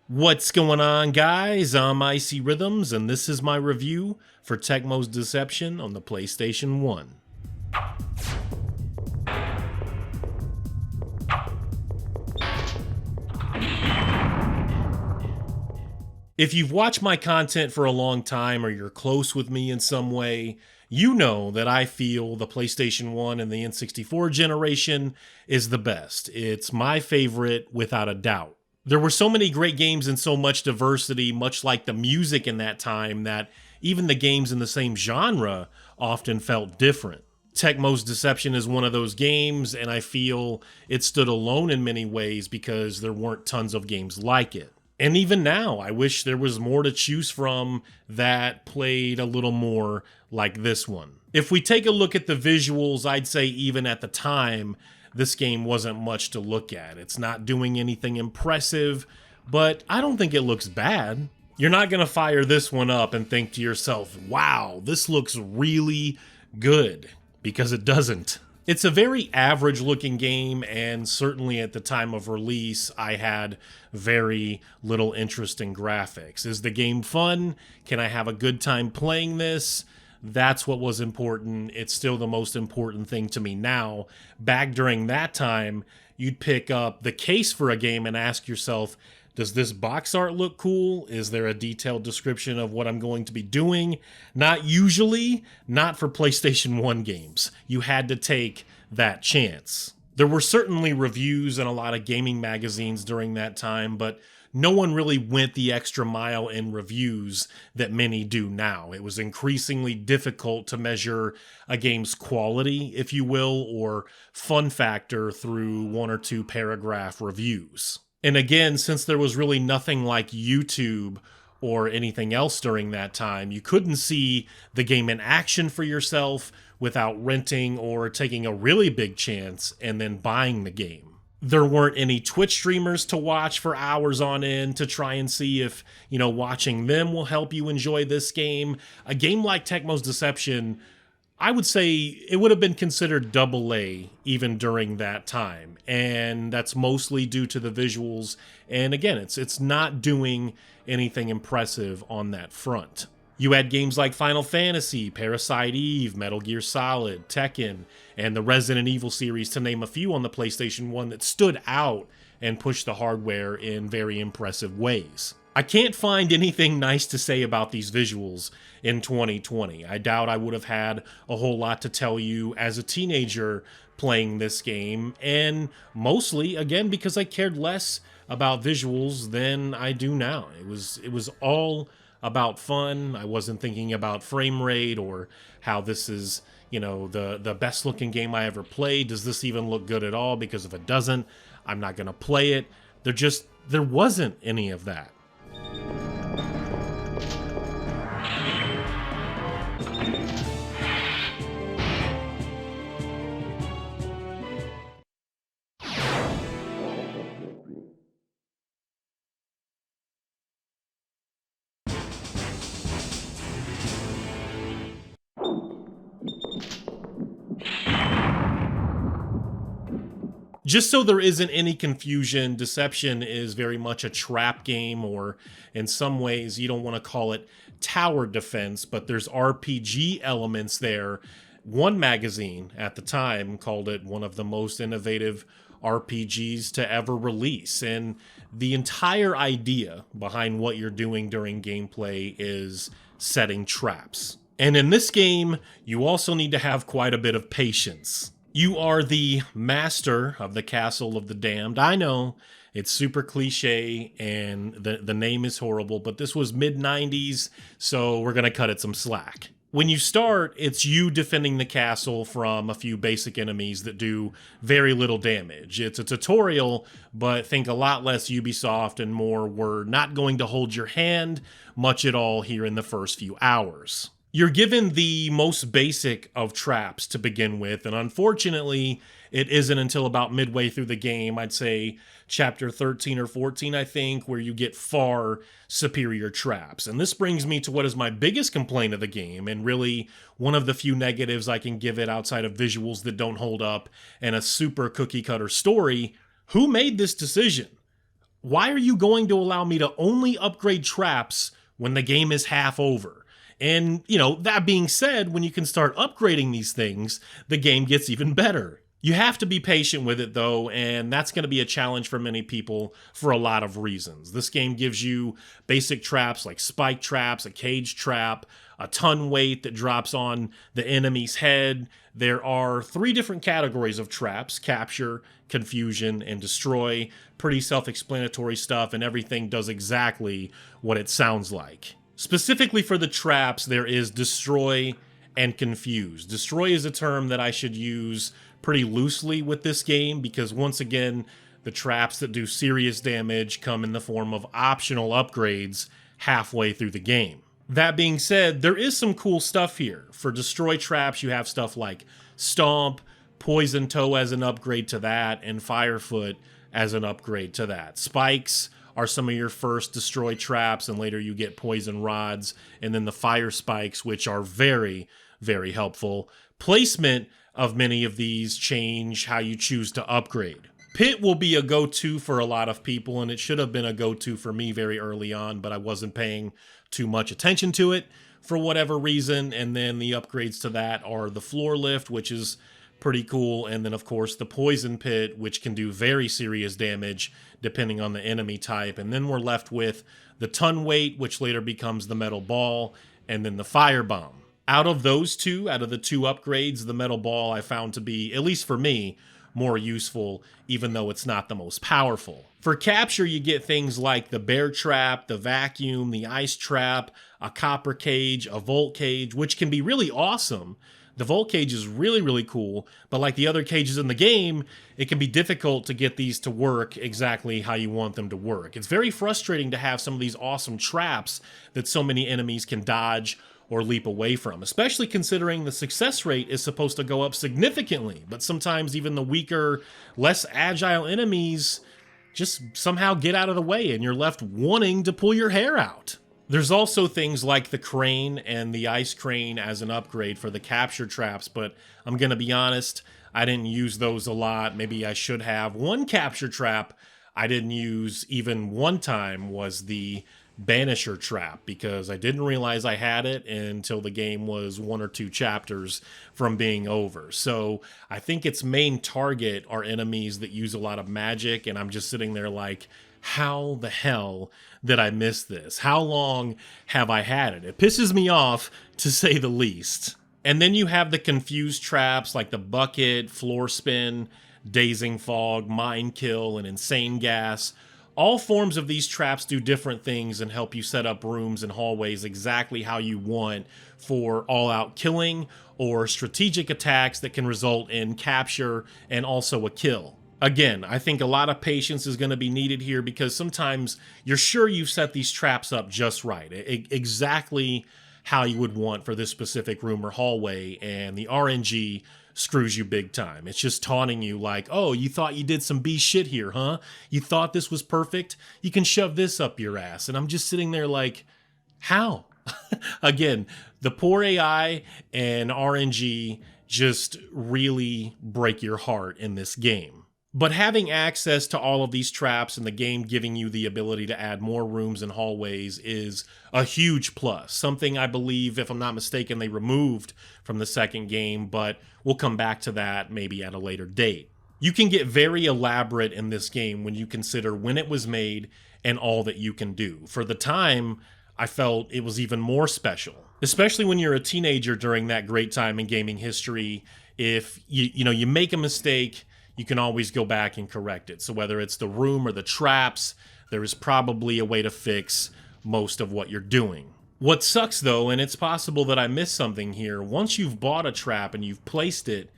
What's going on, guys? I'm Icy Rhythms, and this is my review for Tecmo's Deception on the PlayStation 1. If you've watched my content for a long time or you're close with me in some way, you know that I feel the PlayStation 1 and the N64 generation is the best. It's my favorite without a doubt. There were so many great games and so much diversity, much like the music in that time, that even the games in the same genre often felt different. Tecmo's Deception is one of those games, and I feel it stood alone in many ways because there weren't tons of games like it. And even now, I wish there was more to choose from that played a little more like this one. If we take a look at the visuals, I'd say even at the time, this game wasn't much to look at. It's not doing anything impressive, but I don't think it looks bad. You're not going to fire this one up and think to yourself, wow, this looks really good, because it doesn't. It's a very average looking game, and certainly at the time of release, I had very little interest in graphics. Is the game fun? Can I have a good time playing this? That's what was important. It's still the most important thing to me now. Back during that time, you'd pick up the case for a game and ask yourself, does this box art look cool? Is there a detailed description of what I'm going to be doing? Not usually, not for PlayStation 1 games. You had to take that chance. There were certainly reviews in a lot of gaming magazines during that time, but no one really went the extra mile in reviews that many do now. It was increasingly difficult to measure a game's quality, if you will, or fun factor through one or two paragraph reviews. And again, since there was really nothing like YouTube or anything else during that time, you couldn't see the game in action for yourself without renting or taking a really big chance and then buying the game. There weren't any Twitch streamers to watch for hours on end to try and see if, watching them will help you enjoy this game. A game like Tecmo's Deception, I would say it would have been considered double A even during that time. And that's mostly due to the visuals. And again, it's not doing anything impressive on that front. You had games like Final Fantasy, Parasite Eve, Metal Gear Solid, Tekken, and the Resident Evil series, to name a few on the PlayStation 1 that stood out and pushed the hardware in very impressive ways. I can't find anything nice to say about these visuals in 2020. I doubt I would have had a whole lot to tell you as a teenager playing this game, and mostly, again, because I cared less about visuals than I do now. It was all about fun. I wasn't thinking about frame rate or how this is, the best looking game I ever played. Does this even look good at all? Because if it doesn't, I'm not going to play it. There wasn't any of that. Just so there isn't any confusion, Deception is very much a trap game, or in some ways, you don't want to call it tower defense, but there's RPG elements there. One magazine at the time called it one of the most innovative RPGs to ever release. And the entire idea behind what you're doing during gameplay is setting traps. And in this game, you also need to have quite a bit of patience. You are the master of the Castle of the Damned. I know it's super cliche and the name is horrible, but this was mid-90s, so we're going to cut it some slack. When you start, it's you defending the castle from a few basic enemies that do very little damage. It's a tutorial, but think a lot less Ubisoft and more we're not going to hold your hand much at all here in the first few hours. You're given the most basic of traps to begin with, and unfortunately, it isn't until about midway through the game, I'd say chapter 13 or 14, I think, where you get far superior traps. And this brings me to what is my biggest complaint of the game, and really one of the few negatives I can give it outside of visuals that don't hold up and a super cookie-cutter story. Who made this decision? Why are you going to allow me to only upgrade traps when the game is half over? And, that being said, when you can start upgrading these things, the game gets even better. You have to be patient with it though, and that's going to be a challenge for many people for a lot of reasons. This game gives you basic traps like spike traps, a cage trap, a ton weight that drops on the enemy's head. There are 3 different categories of traps: capture, confusion, and destroy. Pretty self-explanatory stuff, and everything does exactly what it sounds like. Specifically for the traps, there is destroy and confuse. Destroy is a term that I should use pretty loosely with this game because, once again, the traps that do serious damage come in the form of optional upgrades halfway through the game. That being said, there is some cool stuff here. For destroy traps, you have stuff like Stomp, Poison Toe as an upgrade to that, and Firefoot as an upgrade to that. Spikes are some of your first destroy traps, and later you get Poison Rods, and then the Fire Spikes, which are very, very helpful. Placement of many of these change how you choose to upgrade. Pit will be a go-to for a lot of people, and it should have been a go-to for me very early on, but I wasn't paying too much attention to it for whatever reason. And then the upgrades to that are the Floor Lift, which is pretty cool, and then of course the Poison Pit, which can do very serious damage depending on the enemy type. And then we're left with the Ton Weight, which later becomes the Metal Ball, and then the Fire Bomb. Out of those two, out of the 2 upgrades, the Metal Ball I found to be, at least for me, more useful, even though it's not the most powerful. For capture, you get things like the Bear Trap, the Vacuum, the Ice Trap, a Copper Cage, a Volt Cage, which can be really awesome. The Volt Cage is really, really cool, but like the other cages in the game, it can be difficult to get these to work exactly how you want them to work. It's very frustrating to have some of these awesome traps that so many enemies can dodge or leap away from, especially considering the success rate is supposed to go up significantly, but sometimes even the weaker, less agile enemies just somehow get out of the way and you're left wanting to pull your hair out. There's also things like the Crane and the Ice Crane as an upgrade for the capture traps, but I'm gonna be honest, I didn't use those a lot. Maybe I should have. One capture trap I didn't use even one time was the Banisher Trap, because I didn't realize I had it until the game was 1 or 2 chapters from being over. So I think its main target are enemies that use a lot of magic, and I'm just sitting there like, how the hell did I miss this? How long have I had it? It pisses me off, to say the least. And then you have the confused traps like the Bucket, Floor Spin, Dazing Fog, Mind Kill, and Insane Gas. All forms of these traps do different things and help you set up rooms and hallways exactly how you want for all-out killing or strategic attacks that can result in capture and also a kill. Again, I think a lot of patience is going to be needed here because sometimes you're sure you've set these traps up just right, exactly how you would want for this specific room or hallway, and the RNG screws you big time. It's just taunting you like, oh, you thought you did some B shit here, huh? You thought this was perfect? You can shove this up your ass. And I'm just sitting there like, how? Again, the poor AI and RNG just really break your heart in this game. But having access to all of these traps and the game giving you the ability to add more rooms and hallways is a huge plus. Something I believe, if I'm not mistaken, they removed from the second game, but we'll come back to that maybe at a later date. You can get very elaborate in this game when you consider when it was made and all that you can do. For the time, I felt it was even more special, especially when you're a teenager during that great time in gaming history. If you make a mistake, you can always go back and correct it. So whether it's the room or the traps, there is probably a way to fix most of what you're doing. What sucks though, and it's possible that I missed something here, once you've bought a trap and you've placed it,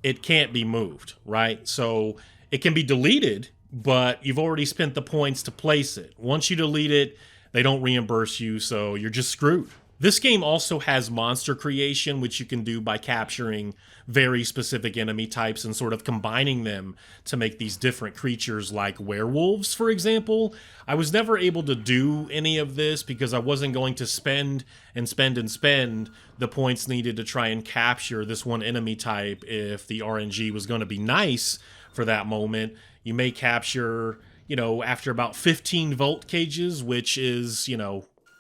it can't be moved, right? So it can be deleted, but you've already spent the points to place it. Once you delete it, they don't reimburse you, so you're just screwed. This game also has monster creation, which you can do by capturing very specific enemy types and sort of combining them to make these different creatures like werewolves, for example. I was never able to do any of this because I wasn't going to spend the points needed to try and capture this one enemy type if the RNG was going to be nice for that moment. You may capture after about 15 volt cages, which is,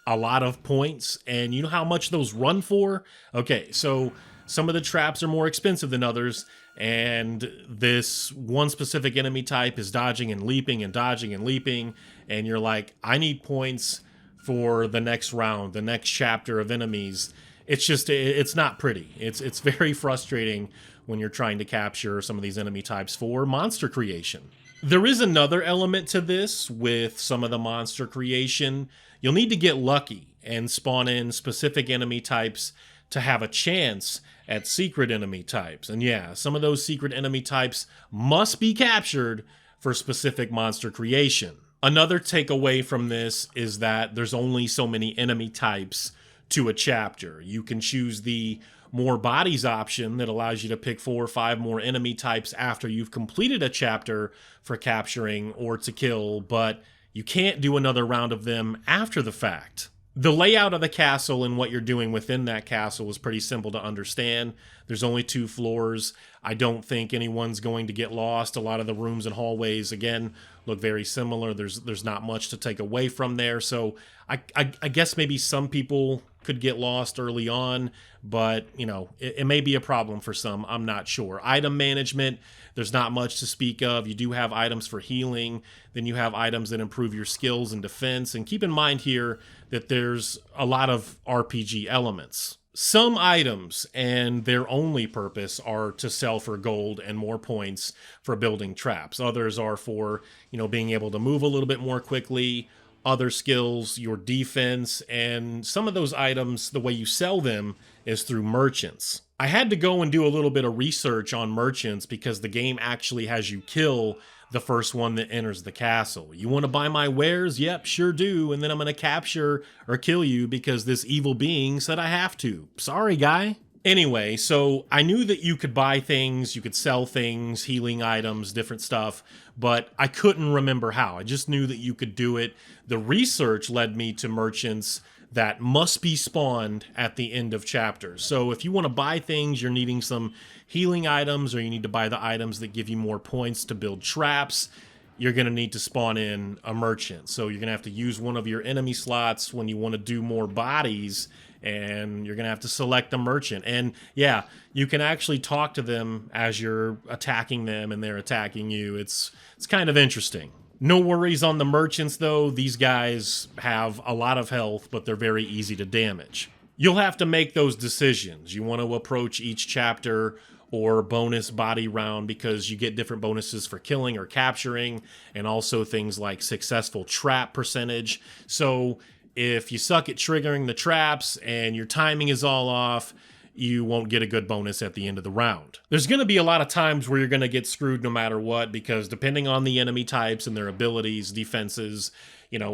a lot of points. And you know how much those run for? Okay, so some of the traps are more expensive than others, and this one specific enemy type is dodging and leaping and dodging and leaping, and you're like, I need points for the next round, the next chapter of enemies. It's not pretty. It's very frustrating when you're trying to capture some of these enemy types for monster creation. There is another element to this with some of the monster creation. You'll need to get lucky and spawn in specific enemy types to have a chance at secret enemy types. And yeah, some of those secret enemy types must be captured for specific monster creation. Another takeaway from this is that there's only so many enemy types to a chapter. You can choose the more bodies option that allows you to pick 4 or 5 more enemy types after you've completed a chapter for capturing or to kill, but you can't do another round of them after the fact. The layout of the castle and what you're doing within that castle is pretty simple to understand. There's only 2 floors. I don't think anyone's going to get lost. A lot of the rooms and hallways, again, look very similar. There's not much to take away from there. So I guess maybe some people could get lost early on, but it may be a problem for some. I'm not sure. Item management, there's not much to speak of. You do have items for healing, then you have items that improve your skills and defense. And keep in mind here that there's a lot of RPG elements. Some items and their only purpose are to sell for gold and more points for building traps. Others are for, being able to move a little bit more quickly, other skills, your defense, and some of those items, the way you sell them is through merchants. I had to go and do a little bit of research on merchants because the game actually has you kill the first one that enters the castle. You want to buy my wares? Yep, sure do. And then I'm going to capture or kill you because this evil being said I have to. Sorry, guy. Anyway, so I knew that you could buy things, you could sell things, healing items, different stuff, but I couldn't remember how. I just knew that you could do it. The research led me to merchants that must be spawned at the end of chapters. So if you want to buy things, you're needing some healing items, or you need to buy the items that give you more points to build traps, you're going to need to spawn in a merchant. So you're going to have to use one of your enemy slots when you want to do more bodies, and you're going to have to select a merchant. And yeah, you can actually talk to them as you're attacking them and they're attacking you. It's kind of interesting. No worries on the merchants, though. These guys have a lot of health, but they're very easy to damage. You'll have to make those decisions. You want to approach each chapter or bonus body round because you get different bonuses for killing or capturing, and also things like successful trap percentage. So if you suck at triggering the traps and your timing is all off, you won't get a good bonus at the end of the round. There's going to be a lot of times where you're going to get screwed no matter what, because depending on the enemy types and their abilities, defenses,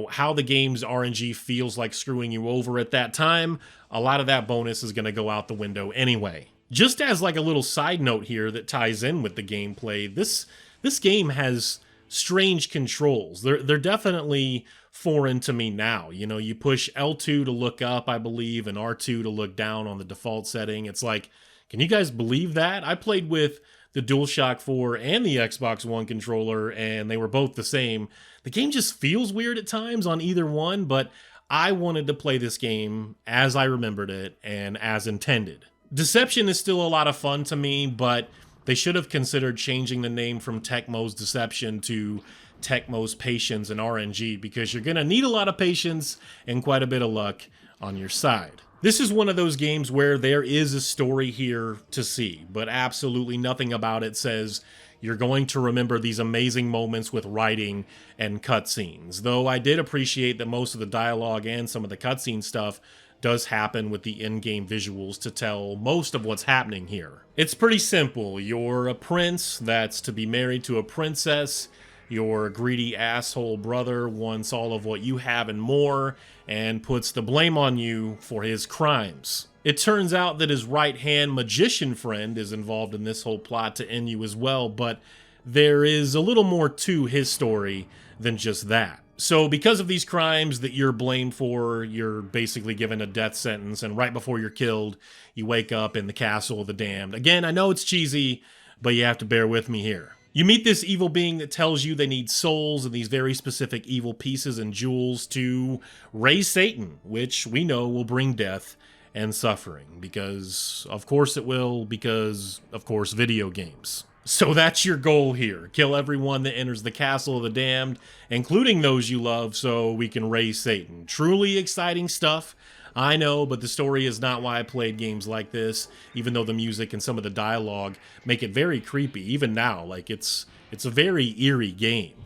how the game's RNG feels like screwing you over at that time, a lot of that bonus is going to go out the window anyway. Just as like a little side note here that ties in with the gameplay, this game has strange controls. They're definitely foreign to me now. You push L2 to look up, I believe, and R2 to look down on the default setting. It's like, can you guys believe that? I played with the DualShock 4 and the Xbox One controller, and they were both the same. The game just feels weird at times on either one, but I wanted to play this game as I remembered it and as intended. Deception is still a lot of fun to me, but they should have considered changing the name from Tecmo's Deception to Tecmo's Patience and RNG, because you're going to need a lot of patience and quite a bit of luck on your side. This is one of those games where there is a story here to see, but absolutely nothing about it says you're going to remember these amazing moments with writing and cutscenes. Though I did appreciate that most of the dialogue and some of the cutscene stuff does happen with the in-game visuals to tell most of what's happening here. It's pretty simple. You're a prince that's to be married to a princess. Your greedy asshole brother wants all of what you have and more, and puts the blame on you for his crimes. It turns out that his right-hand magician friend is involved in this whole plot to end you as well, but there is a little more to his story than just that. So because of these crimes that you're blamed for, you're basically given a death sentence, and right before you're killed, you wake up in the Castle of the Damned. Again, I know it's cheesy, but you have to bear with me here. You meet this evil being that tells you they need souls and these very specific evil pieces and jewels to raise Satan, which we know will bring death and suffering. Because, of course, it will, because, of course, video games. So that's your goal here. Kill everyone that enters the castle of the damned, including those you love, so we can raise Satan. Truly exciting stuff. I know, but the story is not why I played games like this, even though the music and some of the dialogue make it very creepy, even now. Like, it's a very eerie game.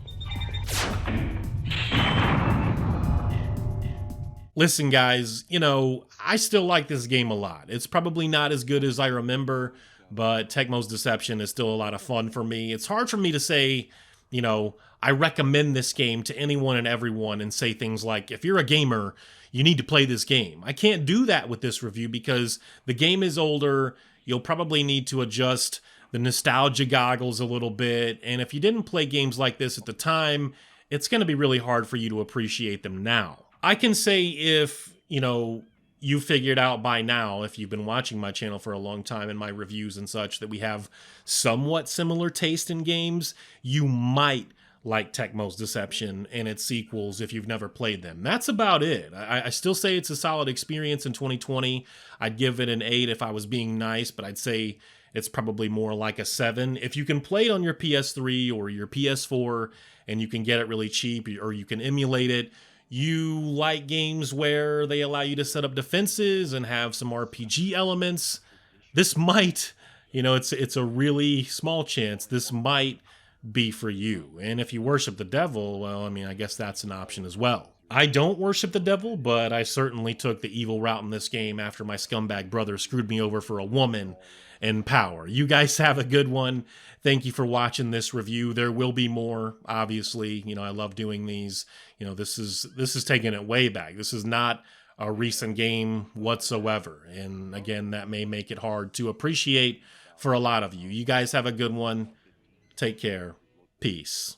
Listen, guys, I still like this game a lot. It's probably not as good as I remember, but Tecmo's Deception is still a lot of fun for me. It's hard for me to say, I recommend this game to anyone and everyone and say things like, if you're a gamer, you need to play this game. I can't do that with this review because the game is older. You'll probably need to adjust the nostalgia goggles a little bit. And if you didn't play games like this at the time, it's going to be really hard for you to appreciate them now. I can say if, you figured out by now, if you've been watching my channel for a long time and my reviews and such, that we have somewhat similar taste in games, you might like Tecmo's Deception and its sequels if you've never played them. That's about it. I still say it's a solid experience in 2020. I'd give it an 8 if I was being nice, but I'd say it's probably more like a 7. If you can play it on your PS3 or your PS4 and you can get it really cheap or you can emulate it, you like games where they allow you to set up defenses and have some RPG elements, this might, it's a really small chance this might be for you. And if you worship the devil, well, I guess that's an option as well. I don't worship the devil, but I certainly took the evil route in this game after my scumbag brother screwed me over for a woman and power. You guys have a good one. Thank you for watching this review. There will be more, obviously. I love doing these. This is taking it way back. This is not a recent game whatsoever. And again, that may make it hard to appreciate for a lot of you. You guys have a good one. Take care. Peace.